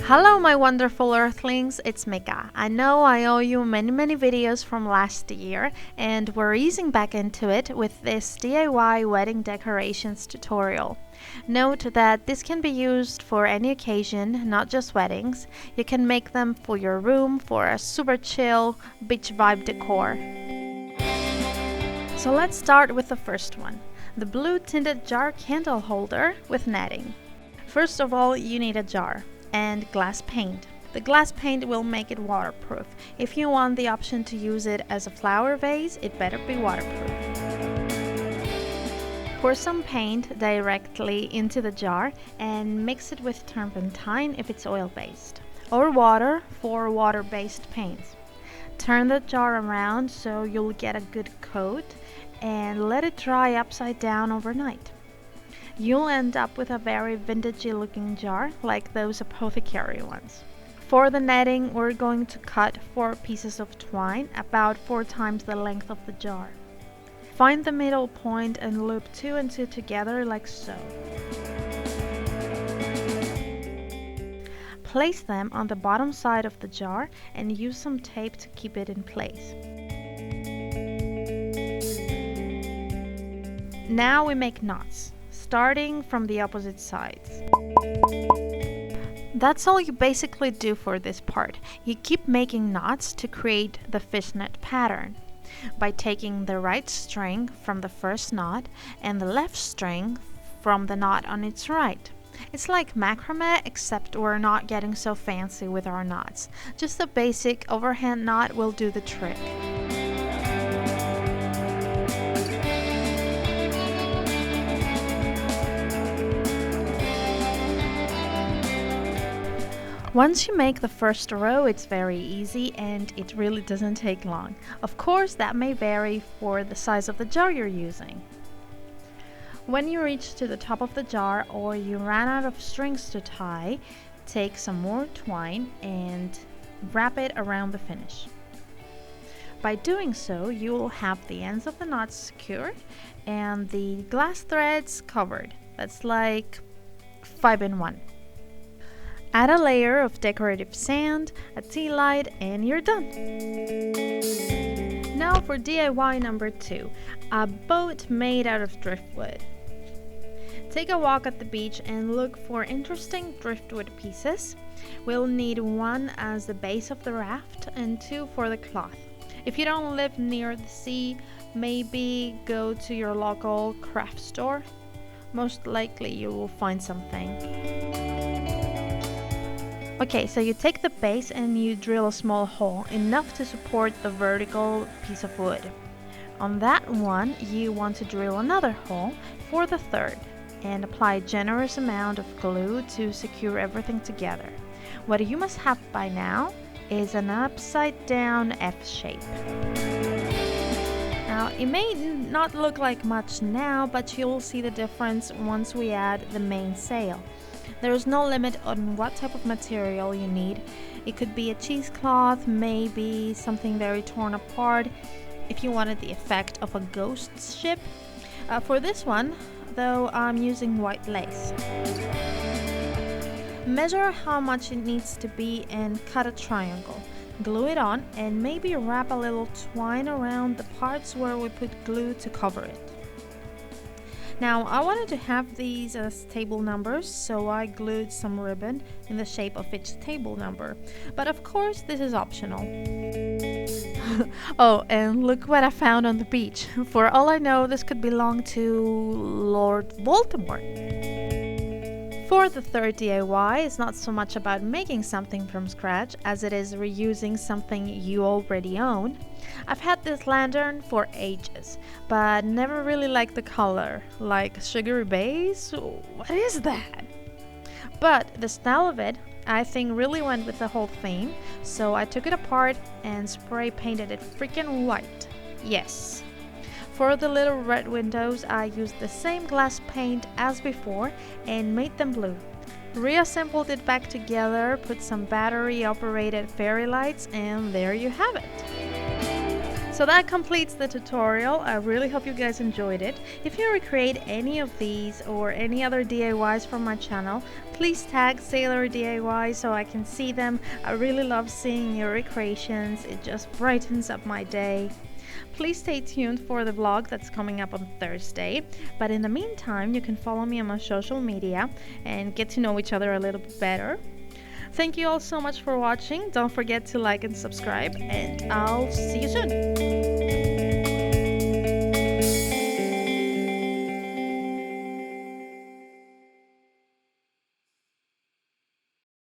Hello my wonderful earthlings, it's Mika. I know I owe you many videos from last year and we're easing back into it with this DIY wedding decorations tutorial. Note that this can be used for any occasion, not just weddings. You can make them for your room for a super chill beach vibe decor. So let's start with the first one, the blue tinted jar candle holder with netting. First of all, you need a jar and glass paint. The glass paint will make it waterproof. If you want the option to use it as a flower vase, it better be waterproof. Pour some paint directly into the jar and mix it with turpentine if it's oil-based, or water for water-based paints. Turn the jar around so you'll get a good coat and let it dry upside down overnight. You'll end up with a very vintagey looking jar like those apothecary ones. For the netting, we're going to cut 4 pieces of twine, about 4 times the length of the jar. Find the middle point and loop 2 and 2 together like so. Place them on the bottom side of the jar and use some tape to keep it in place. Now we make knots, starting from the opposite sides. That's all you basically do for this part. You keep making knots to create the fishnet pattern by taking the right string from the first knot and the left string from the knot on its right. It's like macrame, except we're not getting so fancy with our knots. Just a basic overhand knot will do the trick. Once you make the first row, it's very easy and it really doesn't take long. Of course, that may vary for the size of the jar you're using. When you reach to the top of the jar or you ran out of strings to tie, take some more twine and wrap it around the finish. By doing so, you will have the ends of the knots secured and the glass threads covered. That's like 5 in 1. Add a layer of decorative sand, a tea light, and you're done! Now for DIY number 2, a boat made out of driftwood. Take a walk at the beach and look for interesting driftwood pieces. We'll need 1 as the base of the raft and 2 for the cloth. If you don't live near the sea, maybe go to your local craft store. Most likely you will find something. Okay, so you take the base and you drill a small hole, enough to support the vertical piece of wood. On that one, you want to drill another hole for the third and apply a generous amount of glue to secure everything together. What you must have by now is an upside down F shape. Now, it may not look like much now, but you'll see the difference once we add the main sail. There is no limit on what type of material you need. It could be a cheesecloth, maybe something very torn apart, if you wanted the effect of a ghost ship. For this one, though, I'm using white lace. Measure how much it needs to be and cut a triangle. Glue it on and maybe wrap a little twine around the parts where we put glue to cover it. Now, I wanted to have these as table numbers, so I glued some ribbon in the shape of each table number. But of course, this is optional. Oh, and look what I found on the beach. For all I know, this could belong to Lord Voldemort. For the third DIY, it's not so much about making something from scratch as it is reusing something you already own. I've had this lantern for ages, but never really liked the color. Like sugary beige? What is that? But the style of it, I think, really went with the whole theme, so I took it apart and spray painted it freaking white. Yes. For the little red windows, I used the same glass paint as before and made them blue. Reassembled it back together, put some battery-operated fairy lights, and there you have it. So that completes the tutorial. I really hope you guys enjoyed it. If you recreate any of these or any other DIYs from my channel, please tag Sailor DIY so I can see them. I really love seeing your recreations. It just brightens up my day. Please stay tuned for the vlog that's coming up on Thursday. But in the meantime, you can follow me on my social media and get to know each other a little bit better. Thank you all so much for watching. Don't forget to like and subscribe, and I'll see you soon.